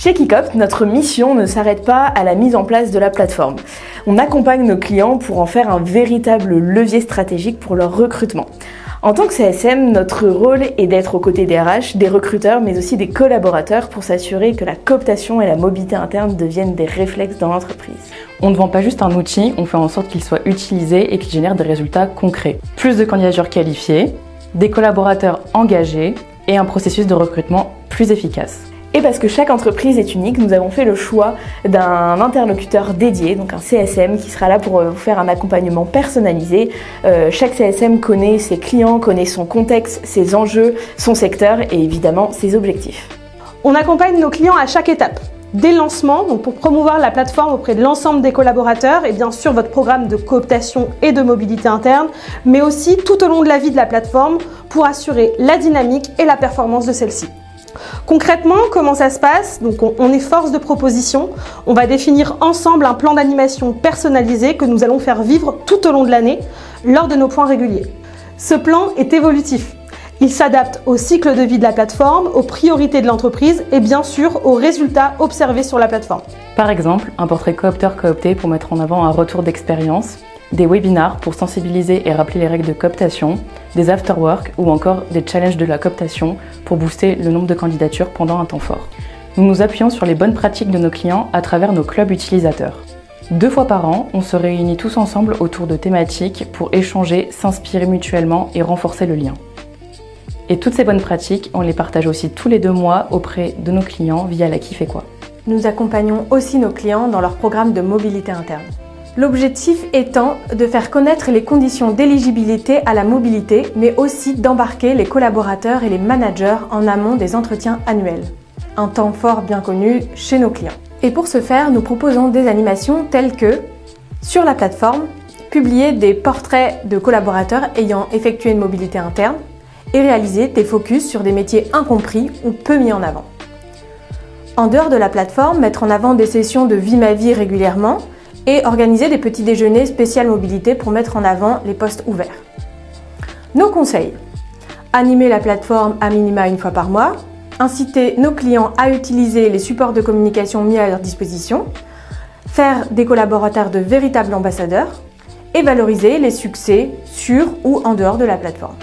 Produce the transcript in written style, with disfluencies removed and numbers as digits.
Chez Kikopt, notre mission ne s'arrête pas à la mise en place de la plateforme. On accompagne nos clients pour en faire un véritable levier stratégique pour leur recrutement. En tant que CSM, notre rôle est d'être aux côtés des RH, des recruteurs, mais aussi des collaborateurs pour s'assurer que la cooptation et la mobilité interne deviennent des réflexes dans l'entreprise. On ne vend pas juste un outil, on fait en sorte qu'il soit utilisé et qu'il génère des résultats concrets. Plus de candidatures qualifiées, des collaborateurs engagés et un processus de recrutement plus efficace. Et parce que chaque entreprise est unique, nous avons fait le choix d'un interlocuteur dédié, donc un CSM qui sera là pour vous faire un accompagnement personnalisé. Chaque CSM connaît ses clients, connaît son contexte, ses enjeux, son secteur et évidemment ses objectifs. On accompagne nos clients à chaque étape. Dès le lancement, donc pour promouvoir la plateforme auprès de l'ensemble des collaborateurs et bien sûr votre programme de cooptation et de mobilité interne, mais aussi tout au long de la vie de la plateforme pour assurer la dynamique et la performance de celle-ci. Concrètement, comment ça se passe? Donc on est force de proposition, on va définir ensemble un plan d'animation personnalisé que nous allons faire vivre tout au long de l'année lors de nos points réguliers. Ce plan est évolutif. Il s'adapte au cycle de vie de la plateforme, aux priorités de l'entreprise et bien sûr aux résultats observés sur la plateforme. Par exemple, un portrait coopteur-coopté pour mettre en avant un retour d'expérience, des webinars pour sensibiliser et rappeler les règles de cooptation, des afterwork ou encore des challenges de la cooptation pour booster le nombre de candidatures pendant un temps fort. Nous nous appuyons sur les bonnes pratiques de nos clients à travers nos clubs utilisateurs. 2 fois par an, on se réunit tous ensemble autour de thématiques pour échanger, s'inspirer mutuellement et renforcer le lien. Et toutes ces bonnes pratiques, on les partage aussi tous les 2 mois auprès de nos clients via la Qui fait quoi. Nous accompagnons aussi nos clients dans leur programme de mobilité interne. L'objectif étant de faire connaître les conditions d'éligibilité à la mobilité, mais aussi d'embarquer les collaborateurs et les managers en amont des entretiens annuels. Un temps fort bien connu chez nos clients. Et pour ce faire, nous proposons des animations telles que, sur la plateforme, publier des portraits de collaborateurs ayant effectué une mobilité interne et réaliser des focus sur des métiers incompris ou peu mis en avant. En dehors de la plateforme, mettre en avant des sessions de Vie ma vie régulièrement, et organiser des petits déjeuners spécial mobilité pour mettre en avant les postes ouverts. Nos conseils: animer la plateforme à minima 1 fois par mois, inciter nos clients à utiliser les supports de communication mis à leur disposition, faire des collaborateurs de véritables ambassadeurs et valoriser les succès sur ou en dehors de la plateforme.